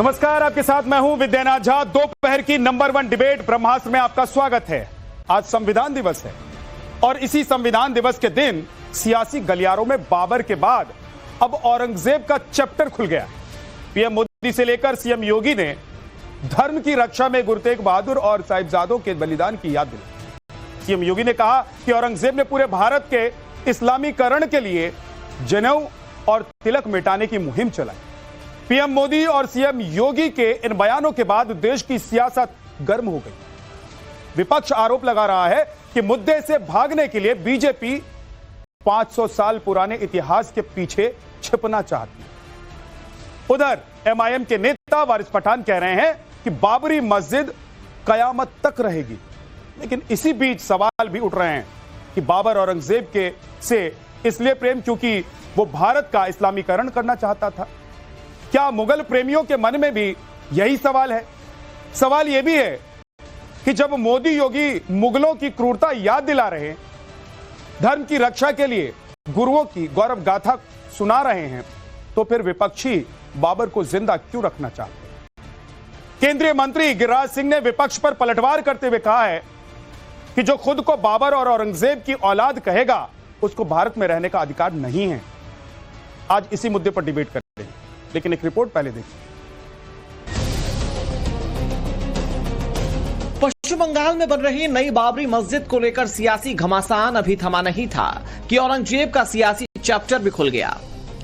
नमस्कार, आपके साथ मैं हूं विद्यानाथ झा। दोपहर की नंबर 1 डिबेट ब्रह्मास्त्र में आपका स्वागत है। आज संविधान दिवस है और इसी संविधान दिवस के दिन सियासी गलियारों में बाबर के बाद अब औरंगजेब का चैप्टर खुल गया। पीएम मोदी से लेकर सीएम योगी ने धर्म की रक्षा में गुरु तेग बहादुर और साहिबजादों के बलिदान की याद दिलाई। सीएम योगी ने कहा कि औरंगजेब ने पूरे भारत के इस्लामीकरण के लिए जनेऊ और तिलक मिटाने की मुहिम चलाई। पीएम मोदी और सीएम योगी के इन बयानों के बाद देश की सियासत गर्म हो गई। विपक्ष आरोप लगा रहा है कि मुद्दे से भागने के लिए बीजेपी 500 साल पुराने इतिहास के पीछे छिपना चाहती है। उधर एमआईएम के नेता वारिस पठान कह रहे हैं कि बाबरी मस्जिद कयामत तक रहेगी। लेकिन इसी बीच सवाल भी उठ रहे हैं कि बाबर औरंगजेब के से इसलिए प्रेम क्योंकि वो भारत का इस्लामीकरण करना चाहता था। क्या मुगल प्रेमियों के मन में भी यही सवाल है? सवाल यह भी है कि जब मोदी योगी मुगलों की क्रूरता याद दिला रहे, धर्म की रक्षा के लिए गुरुओं की गौरव गाथा सुना रहे हैं, तो फिर विपक्षी बाबर को जिंदा क्यों रखना चाहते हैं? केंद्रीय मंत्री गिरिराज सिंह ने विपक्ष पर पलटवार करते हुए कहा है कि जो खुद को बाबर और औरंगजेब की औलाद कहेगा, उसको भारत में रहने का अधिकार नहीं है। आज इसी मुद्दे पर डिबेट करते हैं, लेकिन एक रिपोर्ट पहले देखिए। पश्चिम बंगाल में बन रही नई बाबरी मस्जिद को लेकर सियासी घमासान अभी थमा नहीं था कि औरंगजेब का सियासी चैप्टर भी खुल गया।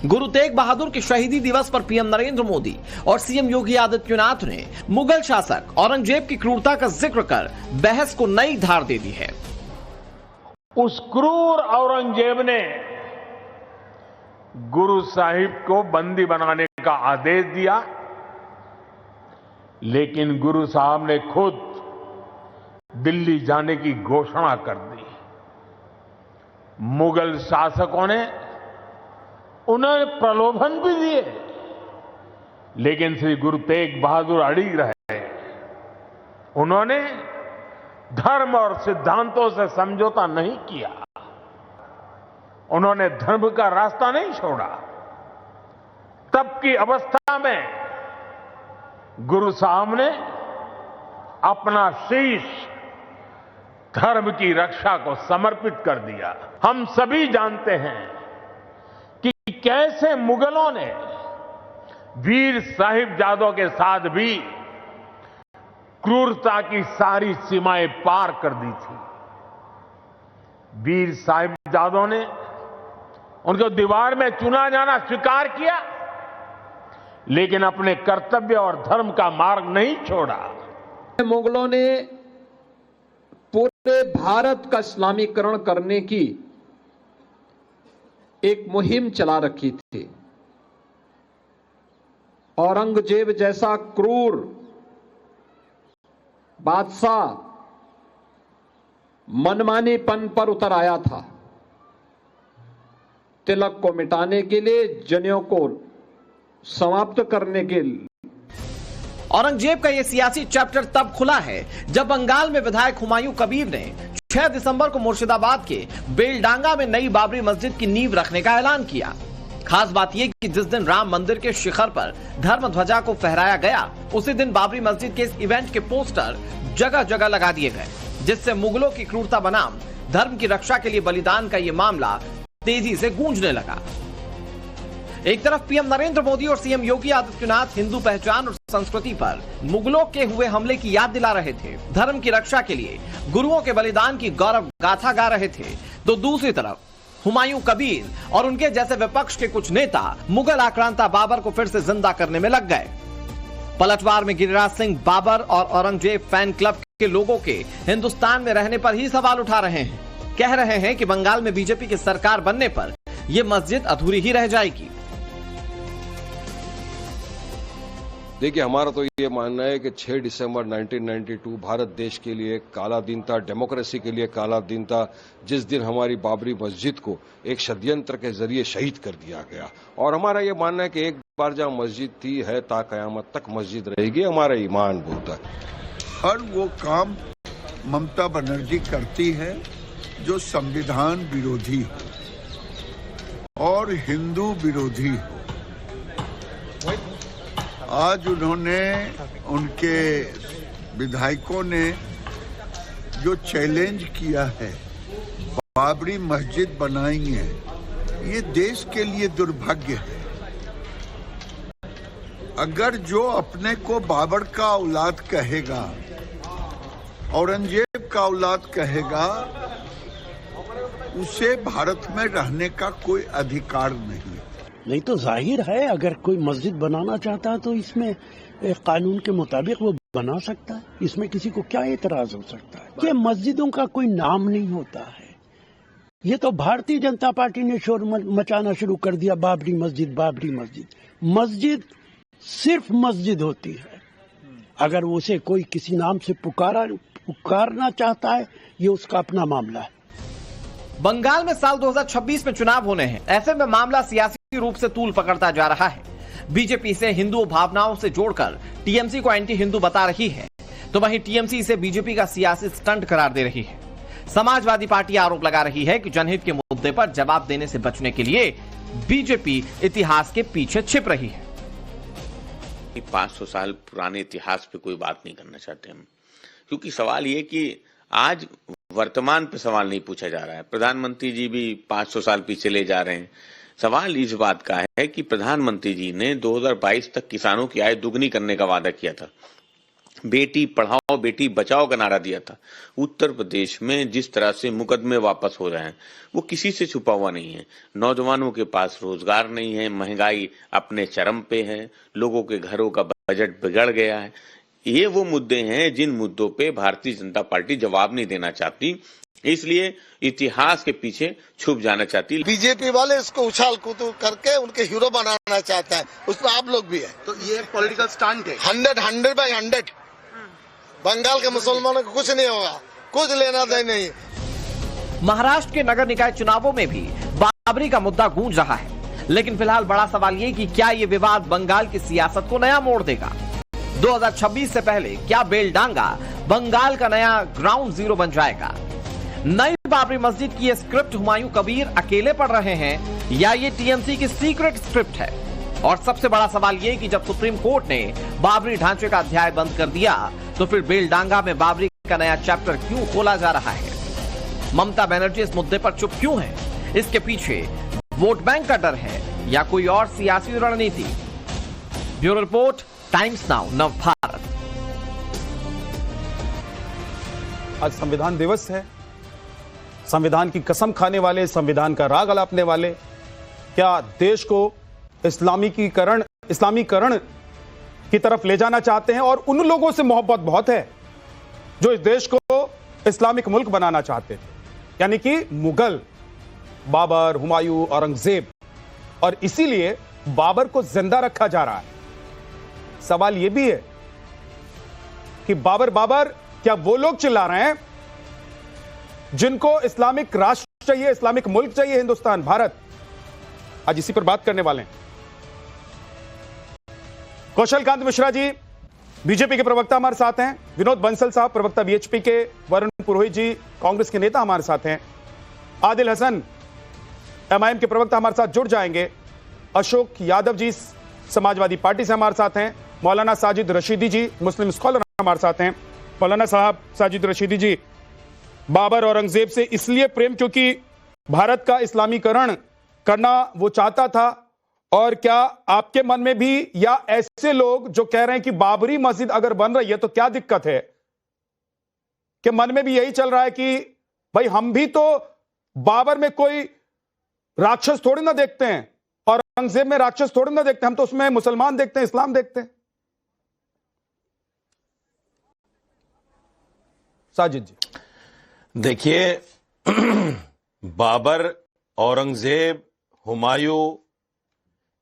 गुरु तेग बहादुर के शहीदी दिवस पर पीएम नरेंद्र मोदी और सीएम योगी आदित्यनाथ ने मुगल शासक औरंगजेब की क्रूरता का जिक्र कर बहस को नई धार दे दी है। उस क्रूर औरंगजेब ने गुरु साहिब को बंदी बनाने का आदेश दिया, लेकिन गुरु साहब ने खुद दिल्ली जाने की घोषणा कर दी। मुगल शासकों ने उन्हें प्रलोभन भी दिए, लेकिन श्री गुरु तेग बहादुर अड़िग रहे। उन्होंने धर्म और सिद्धांतों से समझौता नहीं किया। उन्होंने धर्म का रास्ता नहीं छोड़ा। तब की अवस्था में गुरु साहब ने अपना शीश धर्म की रक्षा को समर्पित कर दिया। हम सभी जानते हैं कि कैसे मुगलों ने वीर साहिबजादों के साथ भी क्रूरता की सारी सीमाएं पार कर दी थी। वीर साहिबजादों ने उनको दीवार में चुना जाना स्वीकार किया, लेकिन अपने कर्तव्य और धर्म का मार्ग नहीं छोड़ा। मुगलों ने पूरे भारत का इस्लामीकरण करने की एक मुहिम चला रखी थी। औरंगजेब जैसा क्रूर बादशाह मनमानीपन पर उतर आया था। तिलक को मिटाने के लिए, जनेऊ को समाप्त करने के लिए। औरंगजेब का यह सियासी चैप्टर तब खुला है जब बंगाल में विधायक हुमायूं कबीर ने 6 दिसंबर को मुर्शिदाबाद के बेलडांगा में नई बाबरी मस्जिद की नींव रखने का ऐलान किया। खास बात यह कि जिस दिन राम मंदिर के शिखर पर धर्म ध्वजा को फहराया गया, उसी दिन बाबरी मस्जिद के इस इवेंट के पोस्टर जगह जगह लगा दिए गए, जिससे मुगलों की क्रूरता बनाम धर्म की रक्षा के लिए बलिदान का यह मामला तेजी से गूंजने लगा। एक तरफ पीएम नरेंद्र मोदी और सीएम योगी आदित्यनाथ हिंदू पहचान और संस्कृति पर मुगलों के हुए हमले की याद दिला रहे थे, धर्म की रक्षा के लिए गुरुओं के बलिदान की गौरव गाथा गा रहे थे, तो दूसरी तरफ हुमायूं कबीर और उनके जैसे विपक्ष के कुछ नेता मुगल आक्रांता बाबर को फिर से जिंदा करने में लग गए। पलटवार में गिरिराज सिंह बाबर और औरंगजेब फैन क्लब के लोगों के हिंदुस्तान में रहने पर ही सवाल उठा रहे हैं। कह रहे हैं कि बंगाल में बीजेपी की सरकार बनने पर यह मस्जिद अधूरी ही रह जाएगी। देखिए, हमारा तो ये मानना है कि 6 दिसंबर 1992 भारत देश के लिए काला दिन था, डेमोक्रेसी के लिए काला दिन था, जिस दिन हमारी बाबरी मस्जिद को एक षड्यंत्र के जरिए शहीद कर दिया गया। और हमारा ये मानना है कि एक बार जहाँ मस्जिद थी है, ता कयामत तक मस्जिद रहेगी। हमारा ईमान बोलता है। हर वो काम ममता बनर्जी करती है जो संविधान विरोधी हो और हिंदू विरोधी हो। आज उन्होंने, उनके विधायकों ने जो चैलेंज किया है, बाबरी मस्जिद बनाएंगे, ये देश के लिए दुर्भाग्य है। अगर जो अपने को बाबर का औलाद कहेगा, औरंगजेब का औलाद कहेगा, उसे भारत में रहने का कोई अधिकार नहीं तो जाहिर है अगर कोई मस्जिद बनाना चाहता है तो इसमें कानून के मुताबिक वो बना सकता है। इसमें किसी को क्या एतराज हो सकता है? ये मस्जिदों का कोई नाम नहीं होता है। ये तो भारतीय जनता पार्टी ने शोर मचाना शुरू कर दिया, बाबरी मस्जिद, बाबरी मस्जिद। मस्जिद सिर्फ मस्जिद होती है। अगर उसे कोई किसी नाम से पुकारना चाहता है, ये उसका अपना मामला है। बंगाल में साल 2026 में चुनाव होने हैं। ऐसे में मामला सियासी रूप से तूल पकड़ता जा रहा है। बीजेपी इसे हिंदू भावनाओं से जोड़कर टीएमसी को एंटी हिंदू बता रही है, तो वहीं टीएमसी इसे बीजेपी का सियासी स्टंट करार दे रही है। समाजवादी पार्टी आरोप लगा रही है कि जनहित के मुद्दे पर जवाब देने से बचने के लिए बीजेपी इतिहास के पीछे छिप रही है। 500 साल पुराने इतिहास पे कोई बात नहीं करना चाहते हम, क्योंकि सवाल ये कि आज वर्तमान पे सवाल नहीं पूछा जा रहा है। प्रधानमंत्री जी भी 500 साल पीछे ले जा रहे हैं। सवाल इस बात का है कि प्रधानमंत्री जी ने 2022 तक किसानों की आय दुगनी करने का वादा किया था, बेटी पढ़ाओ बेटी बचाओ का नारा दिया था। उत्तर प्रदेश में जिस तरह से मुकदमे वापस हो रहे हैं वो किसी से छुपा हुआ नहीं है। नौजवानों के पास रोजगार नहीं है, महंगाई अपने चरम पे है, लोगों के घरों का बजट बिगड़ गया है। ये वो मुद्दे हैं जिन मुद्दों पे भारतीय जनता पार्टी जवाब नहीं देना चाहती, इसलिए इतिहास के पीछे छुप जाना चाहती। बीजेपी वाले इसको उछाल कूद करके उनके हीरो बनाना चाहता है, उसमें आप लोग भी है। तो ये एक पॉलिटिकल स्टंट है। 100/100 बंगाल के मुसलमानों को कुछ नहीं होगा, कुछ लेना देना नहीं। महाराष्ट्र के नगर निकाय चुनावों में भी बाबरी का मुद्दा गूंज रहा है, लेकिन फिलहाल बड़ा सवाल ये कि क्या ये विवाद बंगाल की सियासत को नया मोड़ देगा। 2026 से पहले क्या बेलडांगा बंगाल का नया ग्राउंड जीरो बन जाएगा? नई बाबरी मस्जिद की ये स्क्रिप्ट हुमायूं कबीर अकेले पढ़ रहे हैं या ये टीएमसी की सीक्रेट स्क्रिप्ट है? और सबसे बड़ा सवाल ये कि जब सुप्रीम कोर्ट ने बाबरी ढांचे का अध्याय बंद कर दिया, तो फिर बेलडांगा में बाबरी का नया चैप्टर क्यों खोला जा रहा है? ममता बनर्जी इस मुद्दे पर चुप क्यों है? इसके पीछे वोट बैंक का डर है या कोई और सियासी रणनीति? Bureau report, times now, Navbharat. आज संविधान दिवस है। संविधान की कसम खाने वाले, संविधान का राग अलापने वाले क्या देश को इस्लामीकरण की तरफ ले जाना चाहते हैं? और उन लोगों से मोहब्बत बहुत है जो इस देश को इस्लामिक मुल्क बनाना चाहते थे, यानी कि मुगल, बाबर, हुमायूं, औरंगजेब। और इसीलिए बाबर को जिंदा रखा जा रहा है। सवाल यह भी है कि बाबर बाबर क्या वो लोग चिल्ला रहे हैं जिनको इस्लामिक राष्ट्र चाहिए, इस्लामिक मुल्क चाहिए, हिंदुस्तान, भारत? आज इसी पर बात करने वाले हैं। कौशल कांत मिश्रा जी बीजेपी के प्रवक्ता हमारे साथ हैं, विनोद बंसल साहब प्रवक्ता बीएचपी के, वरुण पुरोहित जी कांग्रेस के नेता हमारे साथ हैं, आदिल हसन एमआईएम के प्रवक्ता हमारे साथ जुड़ जाएंगे, अशोक यादव जी समाजवादी पार्टी से हमारे साथ हैं, मौलाना साजिद रशीदी जी मुस्लिम स्कॉलर हमारे साथ हैं। मौलाना साहब साजिद रशीदी जी, बाबर औरंगजेब से इसलिए प्रेम क्योंकि भारत का इस्लामीकरण करना वो चाहता था, और क्या आपके मन में भी या ऐसे लोग जो कह रहे हैं कि बाबरी मस्जिद अगर बन रही है तो क्या दिक्कत है, कि मन में भी यही चल रहा है कि भाई हम भी तो बाबर में कोई राक्षस थोड़ी ना देखते हैं, औरंगजेब में राक्षस थोड़ी ना देखते हैं, हम तो उसमें मुसलमान देखते हैं, इस्लाम देखते हैं? साजिद जी, देखिए, बाबर, औरंगजेब, हुमायूं,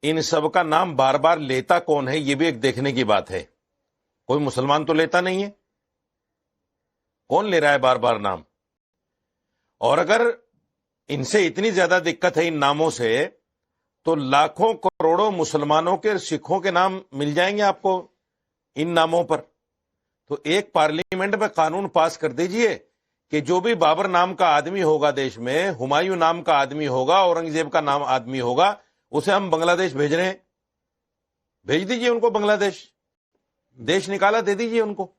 इन सब का नाम बार बार लेता कौन है, यह भी एक देखने की बात है। कोई मुसलमान तो लेता नहीं है, कौन ले रहा है बार बार नाम? और अगर इनसे इतनी ज्यादा दिक्कत है इन नामों से, तो लाखों करोड़ों मुसलमानों के, सिखों के नाम मिल जाएंगे आपको इन नामों पर। तो एक पार्लियामेंट में कानून पास कर दीजिए कि जो भी बाबर नाम का आदमी होगा देश में, हुमायूं नाम का आदमी होगा, औरंगजेब का नाम आदमी होगा, उसे हम बांग्लादेश भेज रहे हैं। भेज दीजिए उनको बांग्लादेश, देश निकाला दे दीजिए उनको।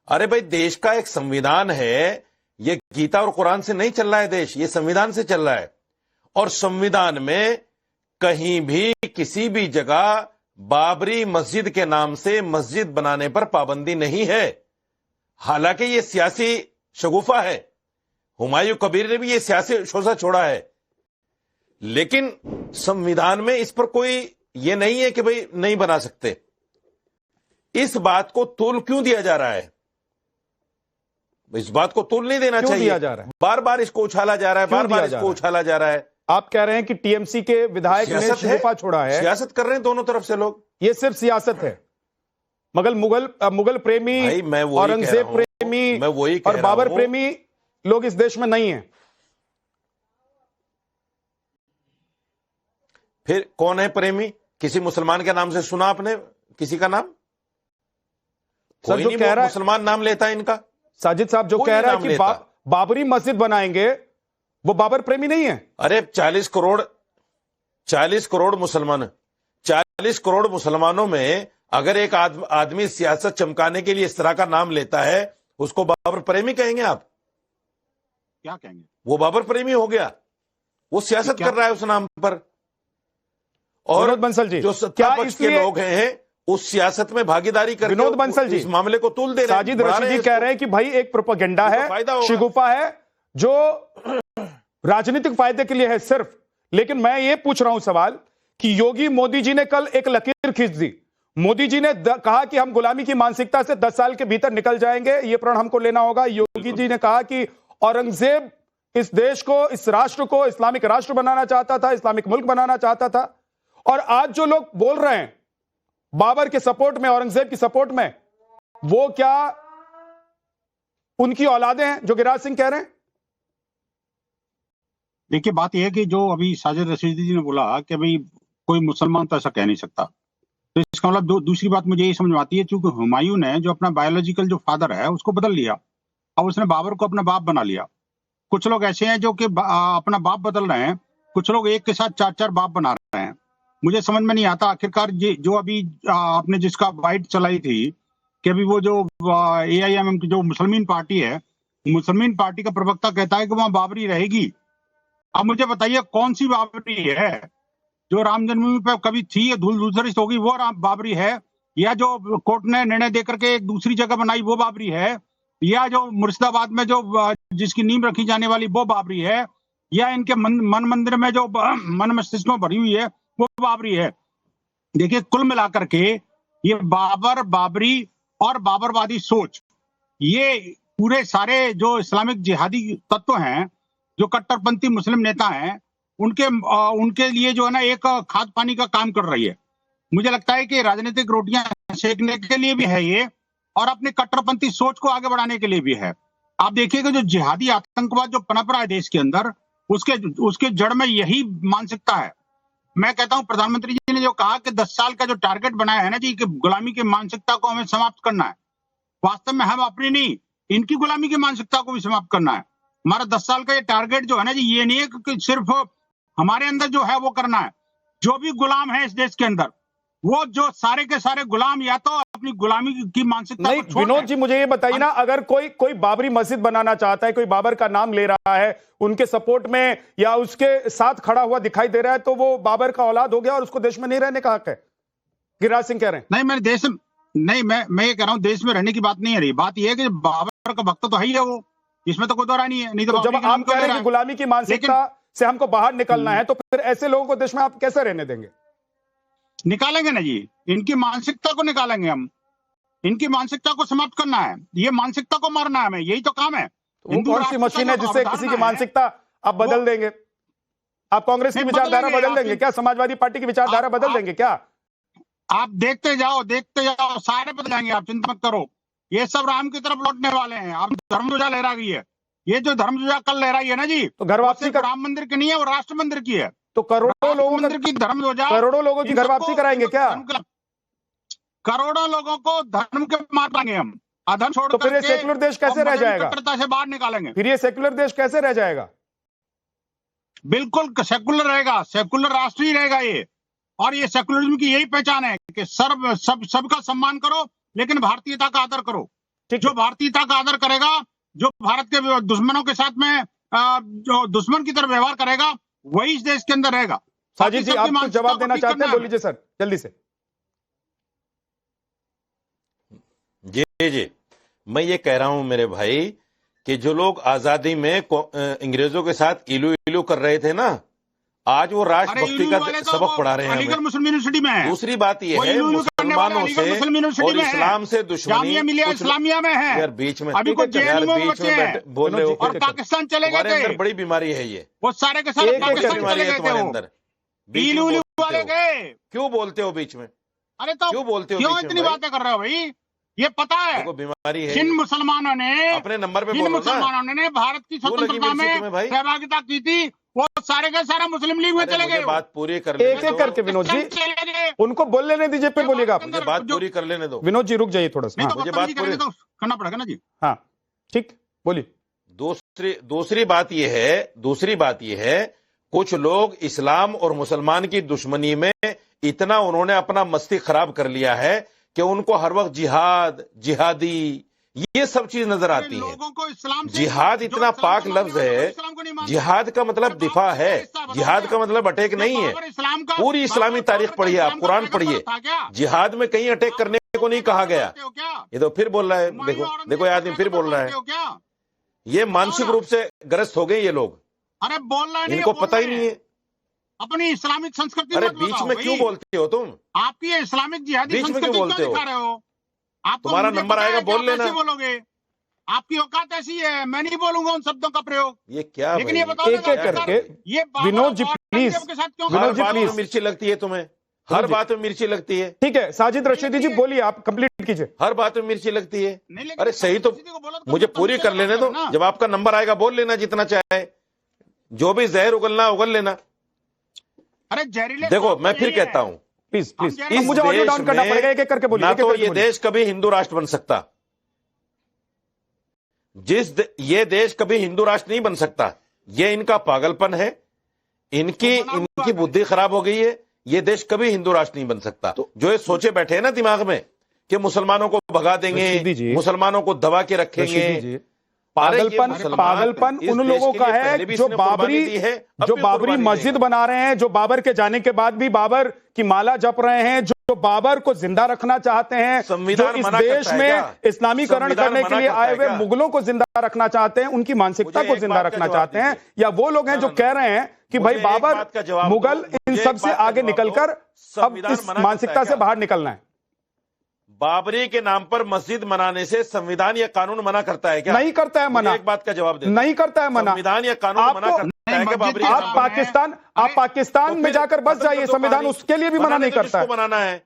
अरे भाई, देश का एक संविधान है, ये गीता और कुरान से नहीं चल रहा है देश, ये संविधान से चल रहा है। और संविधान में कहीं भी किसी भी जगह बाबरी मस्जिद के नाम से मस्जिद बनाने पर पाबंदी नहीं है। हालांकि ये सियासी शगुफा है, हुमायूं कबीर ने भी ये सियासी शोषा छोड़ा है, लेकिन संविधान में इस पर कोई ये नहीं है कि भाई नहीं बना सकते। इस बात को तूल क्यों दिया जा रहा है? इस बात को तूल नहीं देना चाहिए। दिया जा रहा है? बार बार इसको उछाला जा रहा है, बार बार इसको उछाला जा रहा है। आप कह रहे हैं कि टीएमसी के विधायक ने शगुफा छोड़ा है। सियासत कर रहे हैं दोनों तरफ से लोग। ये सिर्फ सियासत है। मगर मुगल प्रेमी, औरंगजेब प्रेमी और बाबर प्रेमी लोग इस देश में नहीं हैं। फिर कौन है प्रेमी? किसी मुसलमान के नाम से सुना आपने किसी का नाम? सर, जो कह रहा है मुसलमान नाम लेता है इनका। साजिद साहब जो कह रहा है कि बाबरी मस्जिद बनाएंगे, वो बाबर प्रेमी नहीं है। अरे 40 करोड़ मुसलमानों में अगर एक आदमी सियासत चमकाने के लिए इस तरह का नाम लेता है, उसको बाबर प्रेमी कहेंगे आप? क्या कहेंगे? वो बाबर प्रेमी हो गया, वो सियासत कर रहा है उस नाम पर। और विनोद बंसल जी, जो सत्ता पक्ष के लोग हैं उस सियासत में भागीदारी करके विनोद बंसल जी इस मामले को तूल दे रहे हैं। साजिद रशीद जी कह रहे हैं कि भाई एक प्रोपेगेंडा है, शिगुफा है, जो राजनीतिक फायदे के लिए है सिर्फ। लेकिन मैं ये पूछ रहा हूं सवाल कि योगी मोदी जी ने कल एक लकीर खींच दी। मोदी जी ने कहा कि हम गुलामी की मानसिकता से 10 साल के भीतर निकल जाएंगे, ये प्रण हमको लेना होगा। योगी जी ने कहा कि औरंगजेब इस देश को, इस राष्ट्र को इस्लामिक राष्ट्र बनाना चाहता था, इस्लामिक मुल्क बनाना चाहता था। और आज जो लोग बोल रहे हैं बाबर के सपोर्ट में, औरंगजेब की सपोर्ट में, वो क्या उनकी औलादे हैं जो गिरिराज सिंह कह रहे हैं? देखिए, बात यह है कि जो अभी साजिद रशीदी जी ने बोला कि भाई कोई मुसलमान तो ऐसा कह नहीं सकता, तो इसका मतलब दूसरी बात मुझे ये समझ में आती है, चूंकि हुमायूं ने जो अपना बायोलॉजिकल जो फादर है उसको बदल लिया, अब उसने बाबर को अपना बाप बना लिया। कुछ लोग ऐसे हैं जो कि अपना बाप बदल रहे हैं, कुछ लोग एक के साथ 4-4 बाप बना रहे हैं। मुझे समझ में नहीं आता आखिरकार जो अभी आपने जिसका वाइट चलाई थी कि अभी वो जो AIMM की जो मुसलमान पार्टी है, मुसलमान पार्टी का प्रवक्ता कहता है कि वहां बाबरी रहेगी। अब मुझे बताइए कौन सी बाबरी है? जो राम जन्मभूमि पर कभी थी, धूल धूसरित होगी, वो बाबरी है? या जो कोर्ट ने निर्णय देकर के एक दूसरी जगह बनाई वो बाबरी है? या जो मुर्शिदाबाद में जो जिसकी नींव रखी जाने वाली वो बाबरी है? या इनके मन मंदिर में जो मन मस्तिष्क में भरी हुई है वो बाबरी है? देखिए, कुल मिलाकर के ये बाबरी और बाबरवादी सोच, ये पूरे सारे जो इस्लामिक जिहादी तत्व हैं, जो कट्टरपंथी मुस्लिम नेता हैं, उनके लिए जो है ना एक खाद पानी का काम कर रही है। मुझे लगता है कि राजनीतिक रोटियां सेकने के लिए भी है ये, और अपनी कट्टरपंथी सोच को आगे बढ़ाने के लिए भी है। आप देखिएगा जो जिहादी आतंकवाद जो पनप रहा है देश के अंदर, उसके जड़ में यही मानसिकता है। मैं कहता हूं प्रधानमंत्री जी ने जो कहा कि 10 साल का जो टारगेट बनाया है ना जी, कि गुलामी की मानसिकता को हमें समाप्त करना है, वास्तव में हम अपनी नहीं, इनकी गुलामी की मानसिकता को भी समाप्त करना है। हमारा 10 साल का ये टारगेट जो है ना जी, ये नहीं है कि सिर्फ हमारे अंदर जो है वो करना है। जो भी गुलाम है इस देश के अंदर, वो जो सारे के सारे गुलाम या तो अपनी गुलामी की मानसिकता नहीं। विनोद जी, मुझे ये बताइए ना, अगर कोई बाबरी मस्जिद बनाना चाहता है, कोई बाबर का नाम ले रहा है, उनके सपोर्ट में या उसके साथ खड़ा हुआ दिखाई दे रहा है, तो वो बाबर का औलाद हो गया और उसको देश में नहीं रहने का हक है? गिरिराज सिंह कह रहे हैं। नहीं, मैं ये कह रहा हूं देश में रहने की बात नहीं है रही। बात यह है कि बाबर का भक्त तो है ही है वो, इसमें तो कोई दौरा नहीं है। नहीं तो जब आप कह रहे हैं कि गुलामी की मानसिकता से हमको बाहर निकलना है, तो फिर ऐसे लोगों को देश में आप कैसे रहने देंगे? निकालेंगे ना जी, इनकी मानसिकता को निकालेंगे हम। इनकी मानसिकता को समाप्त करना है, ये मानसिकता को मारना है हमें, यही तो काम है। वो कौन सी मशीन है जिससे किसी की मानसिकता आप बदल देंगे? आप कांग्रेस की विचारधारा बदल देंगे क्या? समाजवादी पार्टी की विचारधारा बदल देंगे क्या? आप देखते जाओ, सारे बदल जाएंगे, आप चिंता मत करो। ये सब राम की तरफ लौटने वाले हैं। आप धर्मध्वजा लहरा रही है, ये जो धर्मध्वजा कल लहराई है ना जी, तो घर वापसी का राम मंदिर की नहीं है, वो राष्ट्र मंदिर की है। तो करोड़ों लोगों की धर्मध्वजा, करोड़ों लोगों की घर वापसी कराएंगे क्या? करोड़ों लोगों को धर्म के मार पाएंगे हम, अधर्म छोड़। तो फिर ये सेक्युलर देश कैसे रह जाएगा? से बाहर निकालेंगे। फिर ये सेक्युलर देश कैसे रह जाएगा? बिल्कुल सेक्युलर रहेगा, सेक्युलर राष्ट्र ही रहेगा ये। और ये सेकुलरिज्म की यही पहचान है कि सबका सम्मान करो, लेकिन भारतीयता का आदर करो। जो भारतीयता का आदर करेगा, जो भारत के दुश्मनों के साथ में जो दुश्मन की तरह व्यवहार करेगा, वही इस देश के अंदर रहेगा। साजिद जी, आप कुछ जवाब देना चाहते हैं? बोल लीजिए सर, जल्दी से। जी, मैं ये कह रहा हूं मेरे भाई कि जो लोग आजादी में अंग्रेजों के साथ इलू कर रहे थे ना, आज वो राष्ट्रभक्ति का सबक पढ़ा रहे हैं। अलीगढ़ मुस्लिम यूनिवर्सिटी में है। दूसरी बात ये है, मुसलमानों से और इस्लाम से दुश्मनी इस्लामिया में है यार, बीच में अभी कुछ बीच में बोल रहे हो और पाकिस्तान चले गए थे। बड़ी बीमारी है ये, वो सारे के सारे पाकिस्तान चले गए थे अंदर। वाले गए। क्यों बोलते हो बीच में? अरे तो क्यों बोलते हो? क्यों इतनी बातें कर रहे हो भाई? ये पता है बीमारी है। जिन मुसलमानों ने अपने नंबर पे भारत की स्वतंत्रता में सहभागिता की थी, वो सारे के सारे मुस्लिम लीग में चले गए। बात पूरी कर एक एक करके विनोद जी, उनको बोल लेने दीजिए, फिर बोलिएगा आप। मुझे बात पूरी कर लेने दो। विनोद जी रुक जाइए थोड़ा सा। मुझे बात पूरी करना पड़ेगा ना जी। हाँ ठीक, बोलिए। दूसरी बात ये है, कुछ लोग इस्लाम और मुसलमान की दुश्मनी में इतना उन्होंने अपना मस्ती खराब कर लिया है कि उनको हर वक्त जिहादी ये सब चीज नजर आती है। जिहाद इतना पाक लफ्ज है, जिहाद का मतलब दिफा है, जिहाद का मतलब अटैक नहीं है। पूरी इस्लामी तारीख पढ़िए, आप कुरान पढ़िए, जिहाद में कहीं अटैक करने को नहीं कहा गया। ये तो फिर बोल रहा है, देखो ये आदमी फिर बोल रहा है। ये मानसिक रूप से ग्रस्त हो गए ये लोग। अरे बोलना नहीं, इनको पता ही नहीं है अपनी इस्लामिक संस्कृति। अरे बीच में क्यों बोलते हो तुम? आपकी इस्लामिक जिहादी बीच में क्यों बोलते हो? तुम्हारा नंबर आएगा, बोल लेना। बोलोगे, आपकी औकात ऐसी है, मैं नहीं बोलूंगा उन शब्दों का प्रयोग। ये क्या? लेकिन ये बताओ एक एक करके। ये विनोद जी प्लीज, विनोद जी प्लीज, मिर्ची लगती है तुम्हें, हर बात में मिर्ची लगती है। ठीक है, साजिद रशीदी जी बोलिए, आप कंप्लीट कीजिए। हर बात में मिर्ची लगती है। अरे सही तो मुझे पूरी कर लेने दो। जब आपका नंबर आएगा बोल लेना जितना चाहे, जो भी जहर उगलना उगल लेना। अरे जहरीले देखो मैं फिर कहता हूं, प्लीज मुझे ऑडियो डाउन करना पड़ेगा, एक एक करके बोलिए। ना तो ये देश कभी हिंदू राष्ट्र बन सकता, ये देश कभी हिंदू राष्ट्र नहीं बन सकता। ये इनका पागलपन है, इनकी बुद्धि खराब हो गई है। ये देश कभी हिंदू राष्ट्र नहीं बन सकता। जो ये सोचे बैठे हैं ना दिमाग में कि मुसलमानों को भगा देंगे, मुसलमानों को दबा के रखेंगे, पागलपन उन लोगों का है जो बाबरी मस्जिद बना रहे हैं, जो बाबर के जाने के बाद भी बाबर की माला जप रहे हैं, जो बाबर को जिंदा रखना चाहते हैं, जो इस देश में इस्लामीकरण करने के लिए आए हुए मुगलों को जिंदा रखना चाहते हैं, उनकी मानसिकता को जिंदा रखना चाहते हैं, या वो लोग हैं जो कह रहे हैं कि भाई बाबर मुगल इन सब से आगे निकलकर अब इस मानसिकता से बाहर निकलना है। बाबरी के नाम पर मस्जिद बनाने से संविधान या कानून मना करता है क्या? नहीं करता है मना। एक बात का जवाब दे। नहीं करता है मना। संविधान या कानून मना करता है क्या बाबरी? आप पाकिस्तान में जाकर बस जाइए, संविधान उसके लिए भी मना नहीं करता है। बनाना है,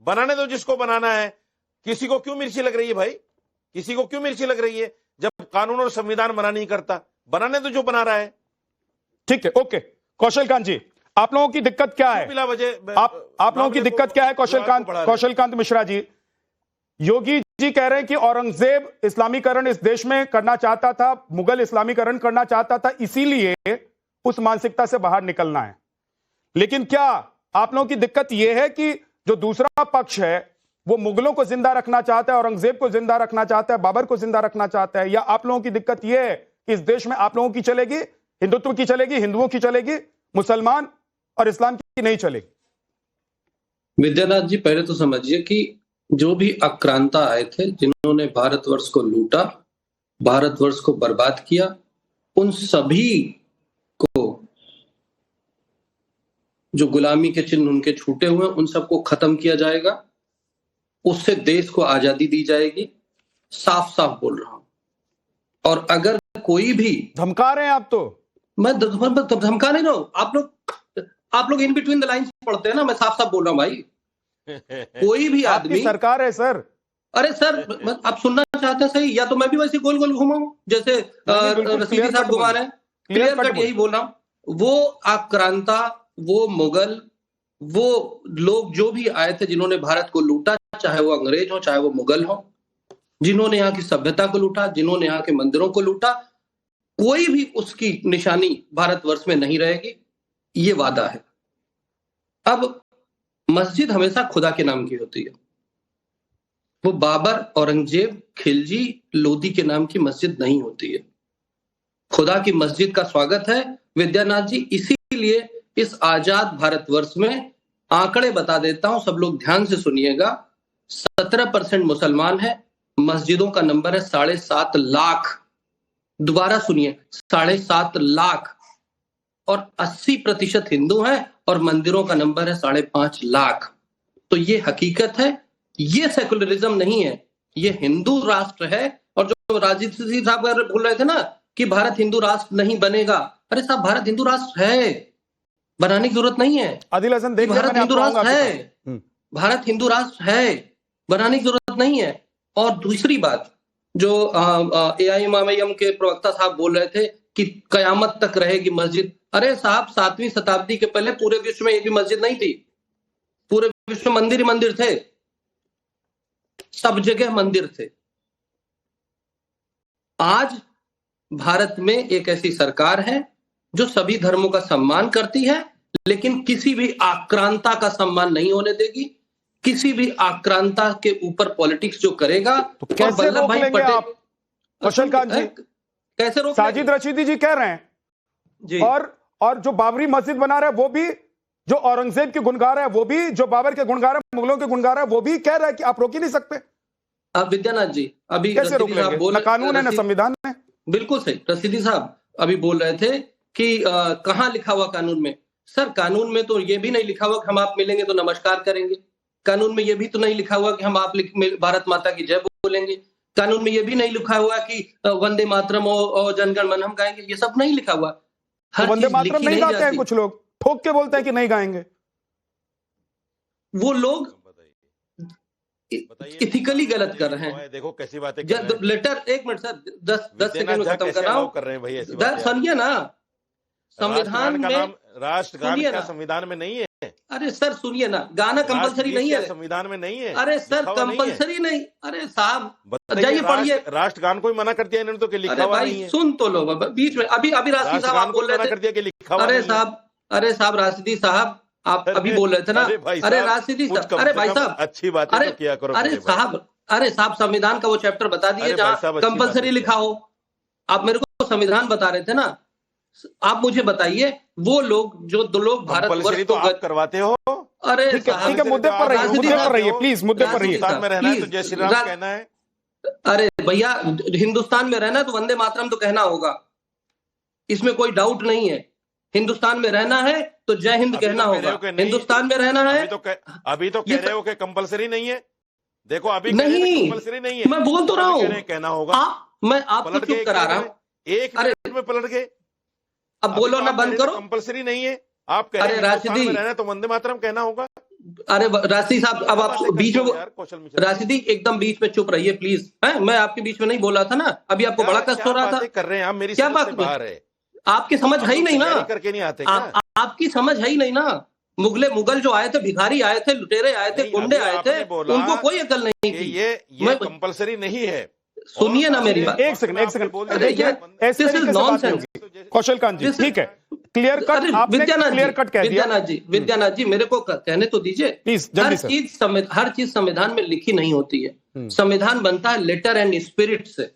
बनाने दो जिसको बनाना है। किसी को क्यों मिर्ची लग रही है भाई? किसी को क्यों मिर्ची लग रही है जब कानून और संविधान मना नहीं करता? बनाने दो जो बना रहा है। ठीक है, ओके। कौशल कांत जी, आप लोगों की दिक्कत क्या है? आप लोगों की दिक्कत क्या है? कौशल कांत मिश्रा जी, योगी जी कह रहे हैं कि औरंगजेब इस्लामीकरण इस देश में करना चाहता था, मुगल इस्लामीकरण करना चाहता था, इसीलिए उस मानसिकता से बाहर निकलना है। लेकिन क्या आप लोगों की दिक्कत यह है कि जो दूसरा पक्ष है वो मुगलों को जिंदा रखना चाहता है, औरंगजेब को जिंदा रखना चाहता है, बाबर को जिंदा रखना चाहता है? या आप लोगों की दिक्कत यह है कि इस देश में आप लोगों की चलेगी, हिंदुत्व की चलेगी, हिंदुओं की चलेगी, मुसलमान और इस्लाम की नहीं चलेगी? विद्यानाथ जी, पहले तो समझिए कि जो भी आक्रांता आए थे, जिन्होंने भारतवर्ष को लूटा, भारतवर्ष को बर्बाद किया, उन सभी को जो गुलामी के चिन्ह उनके छूटे हुए उन सबको खत्म किया जाएगा। उससे देश को आजादी दी जाएगी। साफ साफ बोल रहा हूं। और अगर कोई भी धमका रहे हैं आप, तो मैं धमका नहीं रहा हूं। आप लोग इन बिटवीन द लाइन्स पढ़ते हैं ना, मैं साफ साफ बोल रहा हूं भाई। कोई भी आदमी, सरकार है सर। अरे सर, आप सुनना चाहते हैं सही, या तो मैं भी वैसे गोल गोल घुमाऊं जैसे रशीदी साहब घुमा रहे हैं। क्लियर कट यही बोल रहा हूं। वो आक्रांता, वो मुगल, वो लोग जो भी आए थे जिन्होंने भारत को लूटा, चाहे वो अंग्रेज हो चाहे वो मुगल हो, जिन्होंने यहाँ की सभ्यता को लूटा, जिन्होंने यहाँ के मंदिरों को लूटा, कोई भी उसकी निशानी भारतवर्ष में नहीं रहेगी। ये वादा है। अब मस्जिद हमेशा खुदा के नाम की होती है। वो बाबर, औरंगजेब, खिलजी, लोधी के नाम की मस्जिद नहीं होती है। खुदा की मस्जिद का स्वागत है विद्यानाथ जी। इसीलिए इस आजाद भारतवर्ष में आंकड़े बता देता हूं, सब लोग ध्यान से सुनिएगा। 17% मुसलमान है, मस्जिदों का नंबर है 7.5 लाख। दोबारा सुनिए, 7.5 लाख। और 80% हिंदू हैं और मंदिरों का नंबर है 5.5 लाख। तो ये हकीकत है, ये सेकुलरिज्म नहीं है, ये हिंदू राष्ट्र है। और जो राजीव सिंह साहब बोल रहे थे ना कि भारत हिंदू राष्ट्र नहीं बनेगा, अरे साहब भारत हिंदू राष्ट्र है, बनाने की जरूरत नहीं है। आदिल हसन देख, भारत हिंदू राष्ट्र है, भारत हिंदू राष्ट्र है, बनाने की जरूरत नहीं है। और दूसरी बात, जो AIMIM के प्रवक्ता साहब बोल रहे थे कि कयामत तक रहेगी मस्जिद। अरे साहब 7वीं शताब्दी के पहले पूरे विश्व में एक भी मस्जिद नहीं थी, पूरे विश्व में मंदिर ही मंदिर थे, सब जगह मंदिर थे। आज भारत में एक ऐसी सरकार है जो सभी धर्मों का सम्मान करती है, लेकिन किसी भी आक्रांता का सम्मान नहीं होने देगी। किसी भी आक्रांता के ऊपर पॉलिटिक्स जो करेगा, तो कैसे रोक लेंगे आप कौशल कांत जी? कैसे रोक? साजिद रशीदी जी कह रहे हैं जी। और जो बाबरी मस्जिद बना रहा है वो भी, जो औरंगजेब के गुणगार है वो भी, जो बाबर के गुणगार है, मुगलों के गुणगार है वो भी कह रहा है कि आप रोक ही नहीं सकते। आप विद्यानाथ जी अभी कैसे रोक लेंगे? ना कानून है ना संविधान है। बिल्कुल सही, रशीदी साहब अभी बोल रहे थे कि कहां लिखा हुआ कानून में? सर कानून में तो ये भी नहीं लिखा हुआ कि हम आप मिलेंगे तो नमस्कार करेंगे। कानून में ये भी तो नहीं लिखा हुआ कि हम आप भारत माता की जय बोलेंगे। कानून में ये भी नहीं लिखा हुआ कि वंदे मातरम और जनगण मन हम गाएंगे। ये सब नहीं लिखा हुआ। हर वंदे चीज मातरम लिखी नहीं नहीं गाते हैं, कुछ लोग ठोक के बोलते हैं कि नहीं गाएंगे। वो लोग इथिकली गलत कर रहे हैं। देखो कैसी बातें लेटर, एक मिनट सर, 10 सेकंड में खत्म कर रहा हूँ। कर रहे हैं भाई ऐसी बातें। सुनिए ना, संविधान में राष्ट्रगान क्या संविधान में नहीं है? अरे सर सुनिए ना, गाना कंपलसरी नहीं है, संविधान में नहीं है। अरे सर कंपलसरी नहीं, अरे साहब जाइए पढ़िए। राष्ट्रगान को मना कर दिया इन्होंने तो, कि लिखा हुआ नहीं है। सुन तो लो बीच में, अभी राशिदी साहब आप बोल रहे थे। अरे साहब राशिदी साहब आप अभी बोल रहे थे ना। अरे राशिदी साहब, अरे भाई साहब अच्छी बात है किया करो। अरे साहब संविधान का वो चैप्टर बता दीजिए जहाँ कंपलसरी लिखा हो। आप मेरे को संविधान बता रहे थे ना, आप मुझे बताइए वो लोग जो दो लोग भारत तो आप करवाते हो। अरे ठीक है, मुद्दे पर रहिए प्लीज, मुद्दे पर रहिए। हिंदुस्तान में रहना है तो जय श्री राम कहना है। अरे भैया हिंदुस्तान में रहना है तो वंदे मातरम तो कहना होगा, इसमें कोई डाउट नहीं है। हिंदुस्तान में रहना है तो जय हिंद कहना होगा। हिंदुस्तान में रहना है अभी तो कह रहे हो कि कंपलसरी नहीं है। देखो अभी नहीं कंपलसरी नहीं है, मैं बोल तो रहा हूँ, कहना होगा। मैं आपको चुप करा रहा हूँ। एक मिनट में पलट गए। अब बोलो ना, बंद करो। कंपलसरी नहीं है, आप कह रहे हैं राशिदी रहना है तो वंदे मातरम कहना होगा। अरे राशिदी साहब अब आप बीच में, राशिदी एकदम बीच में चुप रहिए प्लीज। मैं आपके बीच में नहीं बोला था ना, अभी आपको बड़ा कष्ट हो रहा था। कर रहे हैं आप, मेरी क्या समझ बात से बाहर है। आपकी समझ है ही नहीं ना, करके नहीं आते आपकी समझ है ही नहीं ना। मुगल जो आए थे, भिखारी आए थे, लुटेरे आए थे, गुंडे आए थे, उनको कोई अकल नहीं थी। ये कंपलसरी नहीं है। सुनिए ना मेरी बात, एक सेकंड कौशल कांत जी, ठीक है, क्लियर कट आपने क्लियर कट कह दिया। विद्यानाथ जी मेरे को कहने तो दीजिए। हर चीज संविधान में लिखी नहीं होती है। संविधान बनता है लेटर एंड स्पिरिट से।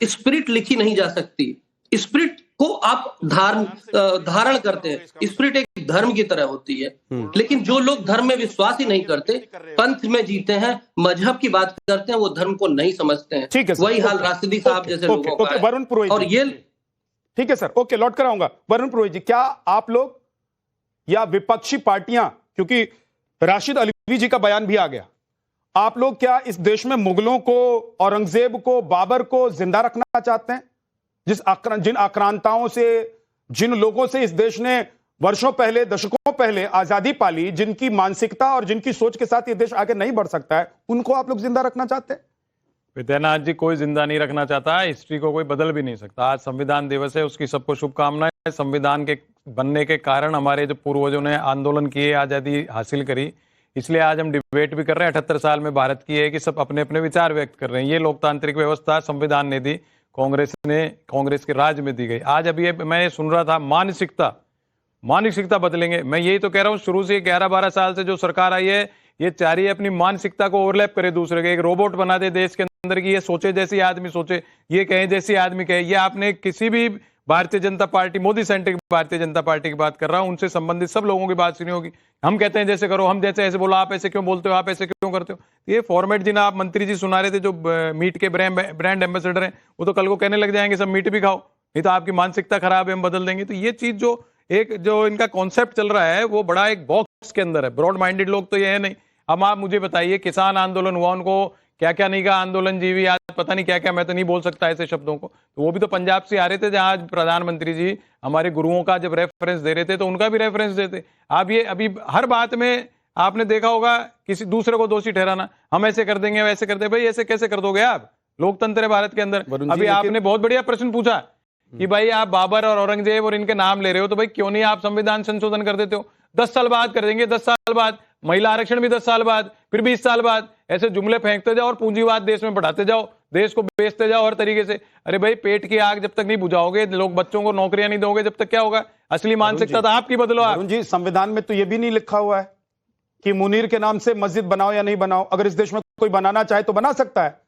स्पिरिट लिखी नहीं जा सकती। स्पिरिट को आप धारण करते हैं। स्पिरिट एक धर्म की तरह होती है, लेकिन जो लोग धर्म में विश्वास ही नहीं करते, पंथ में जीते हैं, मजहब की बात करते हैं, वो धर्म को नहीं समझते हैं। ठीक है, वही हाल राशिदी साहब जैसे लोगों का है। वरुण पुरोहित और ये ठीक है सर, ओके, लौट कर आऊंगा। वरुण पुरोहित जी, क्या आप लोग या विपक्षी पार्टियां, क्योंकि राशिद अल्वी जी का बयान भी आ गया, आप लोग क्या इस देश में मुगलों को, औरंगजेब को, बाबर को जिंदा रखना चाहते हैं? जिन आक्रांताओं से, जिन लोगों से इस देश ने वर्षों पहले, दशकों पहले आजादी पाली, जिनकी मानसिकता और जिनकी सोच के साथ ये देश आगे नहीं बढ़ सकता है, उनको आप लोग जिंदा रखना चाहते हैं? विद्यानाथ जी, कोई जिंदा नहीं रखना चाहता है। हिस्ट्री को कोई बदल भी नहीं सकता। आज संविधान दिवस है, उसकी सबको शुभकामनाएं। संविधान के बनने के कारण हमारे जो पूर्वजों ने आंदोलन किए, आजादी हासिल करी, इसलिए आज हम डिबेट भी कर रहे हैं। 78 साल में भारत की है कि सब अपने अपने विचार व्यक्त कर रहे हैं। ये लोकतांत्रिक व्यवस्था संविधान ने दी, कांग्रेस के राज में दी गई। आज अभी मैं सुन रहा था, मानसिकता मानसिकता बदलेंगे। मैं यही तो कह रहा हूं, शुरू से 11-12 साल से जो सरकार आई है, ये चाह रही है अपनी मानसिकता को ओवरलैप करे दूसरे के, एक रोबोट बना दे देश के अंदर की ये सोचे जैसी आदमी सोचे, ये कहे जैसी आदमी कहे। ये आपने किसी भी Bharatiya Janata party, Modi centric Bharatiya Janata party की बात कर रहा हूं, उनसे संबंधित सब लोगों की बात सुनी होगी। हम कहते हैं जैसे करो, हम जैसे ऐसे बोलो, आप ऐसे क्यों बोलते हो, आप ऐसे क्यों करते हो। ये फॉर्मेट जिन्हें आप मंत्री जी सुना रहे थे, जो मीट के ब्रांड एम्बेसडर हैं, वो तो कल को कहने लग जाएंगे सब मीट भी खाओ, नहीं तो आपकी मानसिकता खराब है, हम बदल देंगे। तो ये चीज जो इनका कॉन्सेप्ट चल रहा है, वो बड़ा एक बॉक्स के अंदर है। ब्रॉड माइंडेड लोग तो ये है नहीं। अब आप मुझे बताइए, किसान आंदोलन हुआ, उनको क्या क्या नहीं कहा, आंदोलन जीवी, आज पता नहीं क्या क्या, मैं तो नहीं बोल सकता ऐसे शब्दों को। तो वो भी तो पंजाब से आ रहे थे, जहां आज प्रधानमंत्री जी हमारे गुरुओं का जब रेफरेंस दे रहे थे, तो उनका भी रेफरेंस देते। आप ये अभी हर बात में आपने देखा होगा किसी दूसरे को दोषी ठहराना, हम ऐसे कर देंगे, वैसे कर देंगे। भाई ऐसे कैसे कर दोगे आप? लोकतंत्र है भारत के अंदर। अभी आपने बहुत बढ़िया प्रश्न पूछा कि भाई आप बाबर और औरंगजेब और इनके नाम ले रहे हो, तो भाई क्यों नहीं आप संविधान संशोधन कर देते हो? 10 साल बाद कर देंगे, 10 साल बाद, महिला आरक्षण भी 10 साल बाद, फिर 20 साल बाद, ऐसे जुमले फेंकते जाओ और पूंजीवाद देश में बढ़ाते जाओ, देश को बेचते जाओ हर तरीके से। अरे भाई पेट की आग जब तक नहीं बुझाओगे, लोग बच्चों को नौकरियां नहीं दोगे, जब तक क्या होगा? असली मानसिकता तो आपकी बदलो आप। जी, संविधान में तो ये भी नहीं लिखा हुआ है कि मुनीर के नाम से मस्जिद बनाओ या नहीं बनाओ। अगर इस देश में कोई बनाना चाहे तो बना सकता है,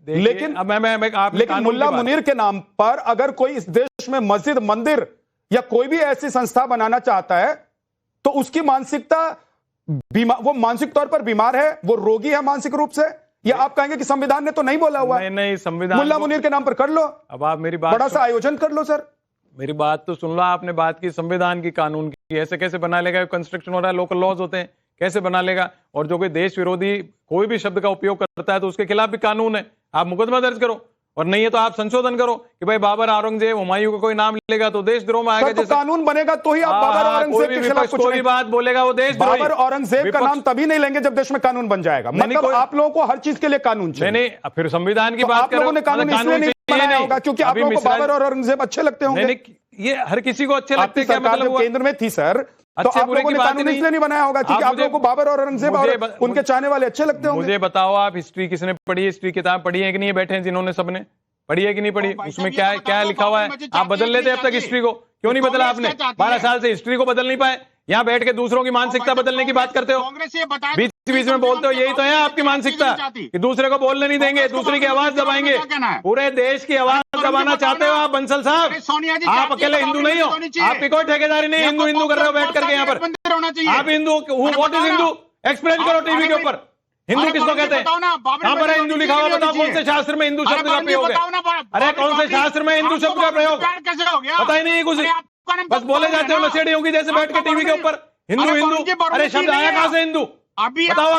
लेकिन लेकिन मुल्ला मुनीर के नाम पर अगर कोई इस देश में मस्जिद, मंदिर या कोई भी ऐसी संस्था बनाना चाहता है, तो उसकी मानसिकता वो मानसिक तौर पर बीमार है, वो रोगी है मानसिक रूप से, या आप कहेंगे कि संविधान ने तो नहीं बोला हुआ? नहीं, संविधान मुल्ला मुनीर के नाम पर कर लो। अब आप मेरी बात, बड़ा सा आयोजन कर लो सर। मेरी बात तो सुन लो। आपने बात की संविधान की, कानून की, ऐसे कैसे बना लेगा? कंस्ट्रक्शन हो रहा है, लोकल लॉज होते हैं, कैसे बना लेगा? और जो कोई देश विरोधी कोई भी शब्द का उपयोग करता है, तो उसके खिलाफ भी कानून है, आप मुकदमा दर्ज करो। और नहीं है तो आप संशोधन करो कि भाई बाबर, औरंगजेब, हुमायूं का कोई नाम लेगा तो देशद्रोह में आएगा। तो कानून बनेगा तो ही आप बाबर औरंगजेब के खिलाफ कुछ कोई बात बोलेगा, वो देशद्रोह। बाबर औरंगजेब का नाम तभी नहीं लेंगे जब देश में कानून बन जाएगा। मतलब आप लोगों को हर चीज के लिए कानून चाहिए। नहीं, फिर संविधान की बात आप लोगों ने कानून इसलिए नहीं बनाया होगा क्योंकि आप लोगों को बाबर और औरंगजेब अच्छे लगते होंगे। ये हर किसी को अच्छे लगते हैं। सरकार जब केंद्र में थी सर, तो आप लोगों ने कानून इसलिए नहीं बनाया होगा क्योंकि आप लोगों को बाबर और औरंगजेब और उनके चाहने वाले अच्छे लगते होंगे। मुझे बताओ, आप हिस्ट्री किसने पढ़ी? हिस्ट्री किताब पढ़ी है कि नहीं? बैठे हैं जिन्होंने, सबने पढ़ी है कि नहीं पढ़ी? उसमें क्या क्या लिखा हुआ है? आप बदल लेते अब तक हिस्ट्री को, क्यों नहीं बदला आपने? 12 साल से हिस्ट्री को बदल नहीं पाए। यहाँ बैठ के दूसरों की मानसिकता बदलने की बात करते हो, बीच बीच में बोलते हो। यही तो है आपकी मानसिकता कि दूसरे को बोलने नहीं देंगे, दूसरे की आवाज दबाएंगे। पूरे देश की आवाज दबाना चाहते हो आप बंसल साहब। आप अकेले हिंदू नहीं हो, आपकी कोई ठेकेदारी नहीं। हिंदू हिंदू कर रहे हो बैठ करके यहाँ पर। आप Hindu, what is Hindu? Explain करो टीवी के ऊपर। हिंदू किसको कहते हैं? कहां पर है हिंदू लिखा हुआ? बताओ कौन से शास्त्र में हिंदू शब्द का प्रयोग है? अरे कौन से शास्त्र में हिंदू शब्द का प्रयोग? पता ही नहीं कुछ, बस बोले जाते हो नशेड़ियों की जैसे बैठ के टीवी के ऊपर। हिंदू हिंदू, अरे शब्द आया कहां से हिंदू? बताओ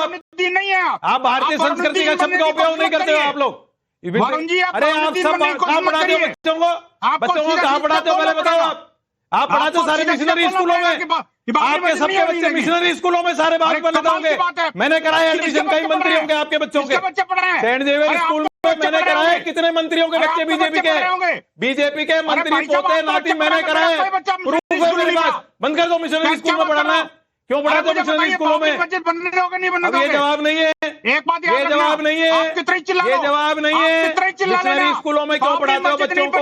आप भारतीय संस्कृति का शब्द का उपयोग नहीं करते हो आप लोग। अरे आप सब कहां पढ़ाते हो बच्चों को? बच्चों को कहां पढ़ाते हो पहले बताओ। आप पढ़ाते हो सारे मिशनरी स्कूलों में, आपके सबके बच्चे मिशनरी स्कूलों में सारे भाजपा नेता होंगे। मैंने कराया एडमिशन कई मंत्रियों के, आपके बच्चों के सेंट जेवियर स्कूल में मैंने कराया। कितने मंत्रियों के बच्चे बीजेपी के मंत्री पोते नाती मैंने कराए, प्रूफ है मेरे पास। बंद कर दो मिशनरी स्कूल में पढ़ाना। क्यों पढ़ाते हो मिशनरी स्कूलों में? अब ये जवाब नहीं है, ये जवाब नहीं है, ये जवाब नहीं है। मिशनरी स्कूलों में क्यों पढ़ाते हो बच्चों को?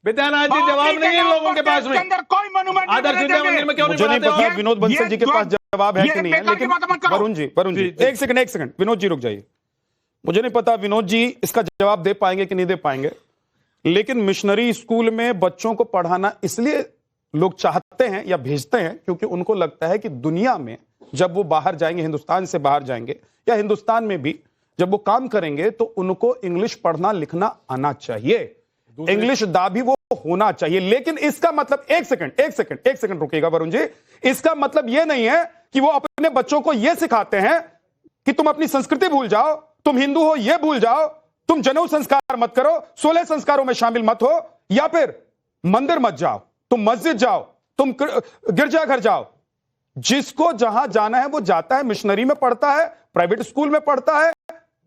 विद्यानाथ जी जवाब नहीं है लोगों के पास में। आदर्श विद्या मंदिर में क्यों नहीं पढ़ाते हो? विनोद बंसल जी के पास जवाब है कि नहीं है? लेकिन वरुण जी एक सेकंड, विनोद जी रुक जाइए। मुझे नहीं पता विनोद जी इसका जवाब दे पाएंगे कि नहीं दे पाएंगे, लेकिन मिशनरी स्कूल में बच्चों को पढ़ाना इसलिए लोग चाहते हैं या भेजते हैं क्योंकि उनको लगता है कि दुनिया में जब वो बाहर जाएंगे, हिंदुस्तान से बाहर जाएंगे या हिंदुस्तान में भी जब वो काम करेंगे, तो उनको इंग्लिश पढ़ना लिखना आना चाहिए, इंग्लिश दा भी वो होना चाहिए। लेकिन इसका मतलब एक सेकंड रुकिएगा वरुण जी, इसका मतलब यह नहीं है कि वो अपने बच्चों को यह सिखाते हैं कि तुम अपनी संस्कृति भूल जाओ, तुम हिंदू हो यह भूल जाओ, तुम जनेऊ संस्कार मत करो, 16 संस्कारों में शामिल मत हो, या फिर मंदिर मत जाओ, तुम मस्जिद जाओ, तुम गिरजाघर जाओ। जिसको जहां जाना है वो जाता है, मिशनरी में पढ़ता है, प्राइवेट स्कूल में पढ़ता है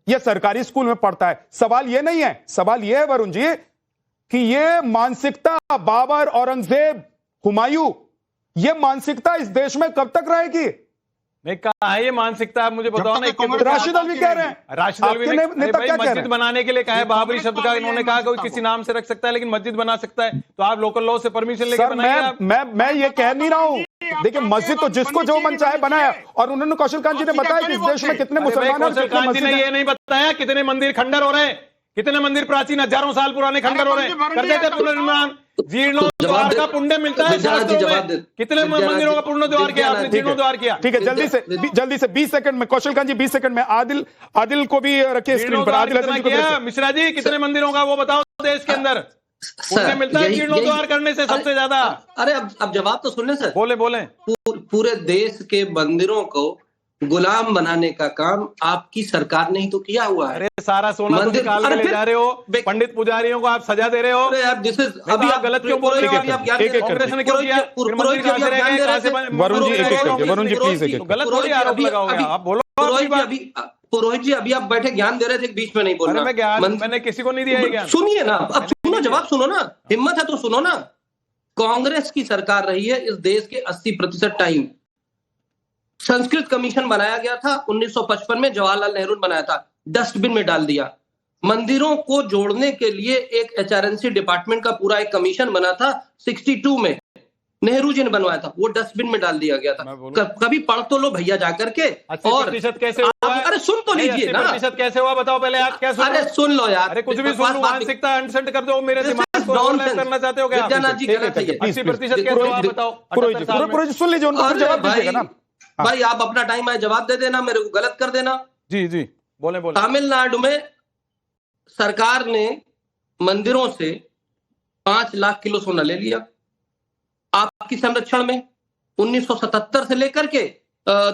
या सरकारी स्कूल में पढ़ता है। सवाल यह नहीं है, सवाल यह है वरुण जी कि यह मानसिकता बाबर, औरंगजेब, हुमायूं, यह मानसिकता इस देश में कब तक रहेगी? नहीं, कहा है ये मानसिकता, आप मुझे बताओ ना। राशिद अल्वी कह रहे हैं, राशिद अल्वी ने नेता क्या कह रहे मस्जिद हैं? बनाने के लिए कहा है, बाबरी शब्द का इन्होंने कहा कोई किसी नाम से रख सकता है लेकिन मस्जिद बना सकता है, तो आप लोकल लॉ से परमिशन लेके सर बनाइए। मैं ये कह नहीं रहा हूं, देखिए मस्जिद तो जिसको जो मन चाहे बनाया, और उन्होंने कौशल कांत जी ने बताया कि इस देश में कितने मुसलमान हैं, कौशल कांत जी ने ये नहीं बताया कितने मंदिर खंडर हो रहे हैं, कितने मंदिर प्राचीन हजारों साल पुराने खंडर हो रहे हैं, कर देते पुनर्निर्माण, जीर्णोद्वार का पुण्य मिलता है शास्त्रों में। कितने मंदिरों का पुनर्द्वार किया आपने? जीर्णोद्वार किया। ठीक है, जल्दी से 20 सेकंड में कौशल कांत जी, 20 सेकंड में आदिल को भी रखिए स्क्रीन पर। आदिल मिश्रा जी, कितने मंदिरों का वो बताओ देश के अंदर पुण्य मिलता है जीर्णोद्वार करने से सबसे ज्यादा? अरे अब जवाब तो सुनने सर। बोले। पूरे देश के मंदिरों को गुलाम बनाने का काम आपकी सरकार ने ही तो किया हुआ है। अरे सारा सोना तो निकाल के ले जा रहे हो, पंडित पुजारियों को आप सजा दे रहे हो। अरे यार अभी आप गलत क्यों बोल रहे हो? कांग्रेस ने क्यों किया? वरुण जी प्लीज, गलत थोड़ी आरोप लगाओगे आप, बोलो। पुरोहित जी अभी आप बैठे ज्ञान दे रहे थे, बीच में नहीं बोल रहा। मैंने किसी को नहीं दिया है ज्ञान। सुनिए ना, अब सुनो, जवाब सुनो ना, हिम्मत है तो सुनो ना। कांग्रेस की सरकार रही है इस देश के 80% टाइम। संस्कृत कमीशन बनाया गया था 1955 में, जवाहरलाल नेहरू ने बनाया था, डस्टबिन में डाल दिया। मंदिरों को जोड़ने के लिए एक HRNC डिपार्टमेंट का पूरा एक कमीशन बना था 62 में, नेहरू जी ने बनवाया था, वो डस्टबिन में डाल दिया गया था। कभी पढ़ तो लो भैया जाकर के। और कैसे हुआ? अरे सुन तो लीजिए ना, 80% कैसे हुआ बताओ पहले आप। क्या अरे सुन लो यार, अरे कुछ भी सुन लो, मानसिकता अनसेंट कर दो मेरे दिमाग को, करना चाहते हो क्या? 80% कैसे हुआ बताओ। पुरोहित सुन लीजिए, उनको जवाब दीजिएगा ना भाई। आप अपना टाइम है, जवाब दे देना, मेरे को गलत कर देना। जी बोले। तमिलनाडु में सरकार ने मंदिरों से 5 लाख किलो सोना ले लिया आपकी संरक्षण में। 1977 से लेकर के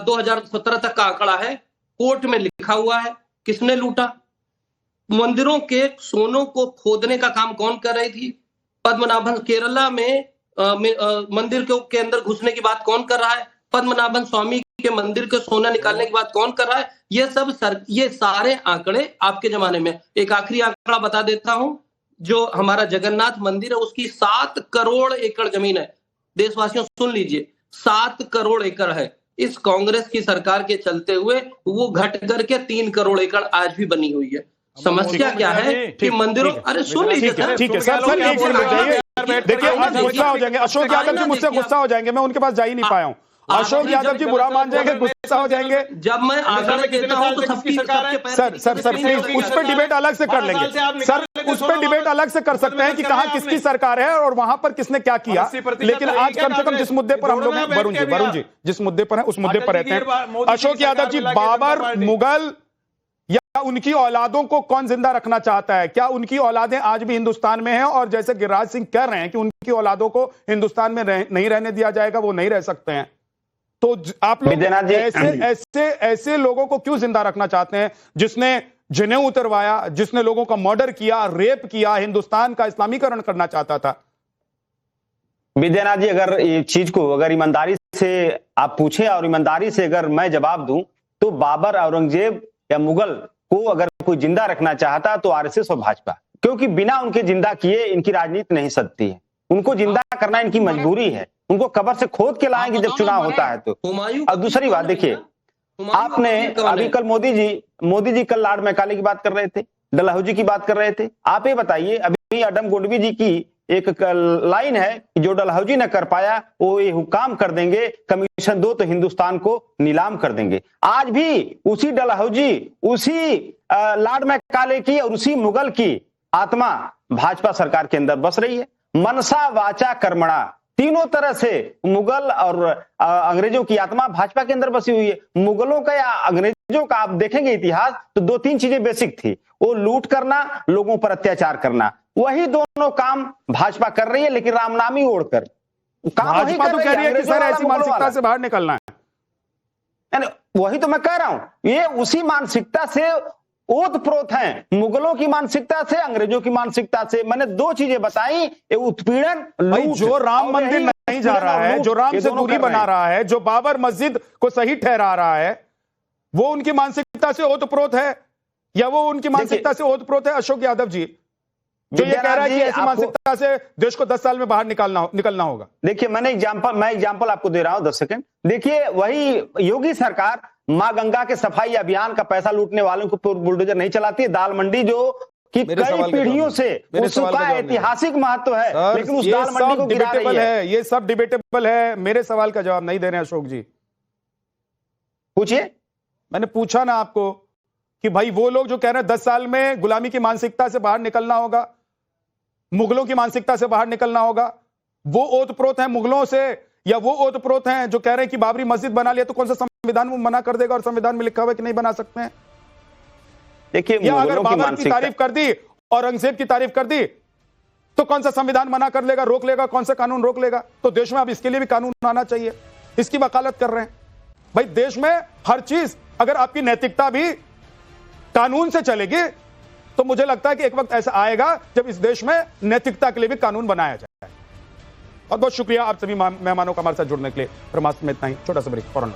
2017 तक का आंकड़ा है, कोर्ट में लिखा हुआ है किसने लूटा। मंदिरों के सोनों को खोदने का काम कौन कर रही थी? पद्मनाभन। केरला में मंदिर के अंदर घुसने की बात कौन कर रहा है? पद्मनाभन स्वामी के मंदिर के सोना निकालने की बात कौन कर रहा है? ये सारे आंकड़े आपके जमाने में। एक आखिरी आंकड़ा बता देता हूं, जो हमारा जगन्नाथ मंदिर है उसकी 7 करोड़ एकड़ जमीन है। देशवासियों सुन लीजिए, 7 करोड़ एकड़ है। इस कांग्रेस की सरकार के चलते हुए वो घट करके 3 करोड़ एकड़ आज भी बनी हुई है। समस्या क्या है कि मंदिरों, अरे सुन लीजिए सर, ठीक है सर, एक मिनट देखिए, आज गुस्सा हो जाएंगे अशोक यादव जी, मुझसे गुस्सा हो जाएंगे, मैं उनके पास जा ही नहीं पाया हूँ। अशोक यादव जी बुरा मान जाएंगे, गुस्सा हो जाएंगे। जब मैं आंकड़े देता हूं तो सबकी सर प्लीज उस पर डिबेट अलग से कर लेंगे सर, उस पर डिबेट अलग से कर सकते हैं कि कहां किसकी सरकार है और वहां पर किसने क्या किया। लेकिन आज कम से कम जिस मुद्दे पर हम लोग, वरुण जी जिस मुद्दे पर है उस मुद्दे पर रहते हैं। अशोक यादव जी, बाबर, मुगल या उनकी औलादों को कौन जिंदा रखना चाहता है? क्या उनकी औलादें आज भी हिंदुस्तान में हैं? और जैसे गिरिराज सिंह कह रहे हैं कि उनकी औलादों को हिंदुस्तान में नहीं रहने दिया जाएगा, वो नहीं रह सकते हैं, तो आप लोग ऐसे लोगों को क्यों जिंदा रखना चाहते हैं? जिसने जनेऊ उतरवाया, जिसने लोगों का मर्डर किया, रेप किया, हिंदुस्तान का इस्लामीकरण करना चाहता था। विद्यानाथ जी, अगर ये चीज को अगर ईमानदारी से आप पूछे और ईमानदारी से अगर मैं जवाब दूं, तो बाबर, औरंगजेब या मुगल को अगर कोई जिंदा रखना चाहता तो RSS और भाजपा, क्योंकि बिना उनके जिंदा किए इनकी राजनीति नहीं सकती है। उनको जिंदा करना इनकी मजबूरी है। उनको कब्र से खोद के लाएंगे जब चुनाव होता है तो। और दूसरी बात देखिए, आपने अभी कल मोदी जी कल लॉर्ड मैकाले की बात कर रहे थे, डलहौजी की बात कर रहे थे। आप ये बताइए, अभी अडम गोडवी जी की एक लाइन है कि जो डलहौजी न कर पाया वो ये हुकाम कर देंगे, कमीशन दो तो हिंदुस्तान को नीलाम कर देंगे। आज भी उसी डलहौजी, उसी लॉर्ड मैकाले की और उसी मुगल की आत्मा भाजपा सरकार के अंदर बस रही है। मनसा वाचा कर्मणा, तीनों तरह से मुगल और अंग्रेजों की आत्मा भाजपा के अंदर बसी हुई है। मुगलों का या अंग्रेजों का आप देखेंगे इतिहास तो 2-3 चीजें बेसिक थी, वो लूट करना, लोगों पर अत्याचार करना। वही दोनों काम भाजपा कर रही है, लेकिन रामनामी ओढ़कर भाजपा तो कह रही है कि सर ऐसी मानसिकता से बाहर निकलना है। वही तो मैं कह रहा हूं, ये उसी मानसिकता से ओतप्रोत हैं, मुगलों की मानसिकता से, अंग्रेजों की मानसिकता से। मैंने 2 चीजें बताई, ये उत्पीड़न, जो राम मंदिर नहीं जा रहा है, जो राम से दूरी बना रहा है, जो बाबर मस्जिद को सही ठहरा रहा है, वो उनकी मानसिकता से ओतप्रोत है या वो उनकी मानसिकता से ओतप्रोत है? अशोक यादव जी, जो ये कह रहा है कि ऐसी मानसिकता से देश को 10 साल में बाहर निकलना होगा। देखिए मैं एग्जांपल आपको दे रहा हूं 10 सेकंड। देखिए वही योगी सरकार मां गंगा के सफाई अभियान का पैसा लूटने वालों को बुलडोजर नहीं चलाती है। दाल मंडी जो कि कई पीढ़ियों से उसका ऐतिहासिक महत्व है, लेकिन उस दाल मंडी को गिरा रही है। ये सब डिबेटेबल है। मेरे सवाल का जवाब नहीं दे रहे हैं अशोक जी। पूछिए। मैंने पूछा ना आपको कि भाई वो लोग जो कह रहे हैं 10 साल में गुलामी की मानसिकता से बाहर निकलना होगा, मुगलों की मानसिकता से बाहर निकलना होगा, वो ओतप्रोत हैं मुगलों से या वो ओतप्रोत हैं जो कह रहे हैं कि बाबरी मस्जिद बना लिया तो कौन सा संविधान में मना कर देगा और संविधान में लिखा हुआ है कि नहीं बना सकते हैं? देखिए या अगर बाबर की तारीफ कर दी, औरंगजेब की तारीफ कर दी, तो कौन सा संविधान मना कर लेगा, रोक लेगा? कौन सा कानून रोक लेगा? तो देश में अब इसके लिए भी कानून आना चाहिए। इसकी वकालत कर रहे हैं भाई। देश में हर चीज, अगर आपकी नैतिकता भी कानून से चलेगी तो मुझे लगता है कि एक वक्त ऐसा आएगा जब इस देश में नैतिकता के लिए भी कानून बनाया जाए। बहुत बहुत शुक्रिया आप सभी मेहमानों का हमारे साथ जुड़ने के लिए। ब्रह्मास्त्र में इतना ही, छोटा सा ब्रेक, फौरन।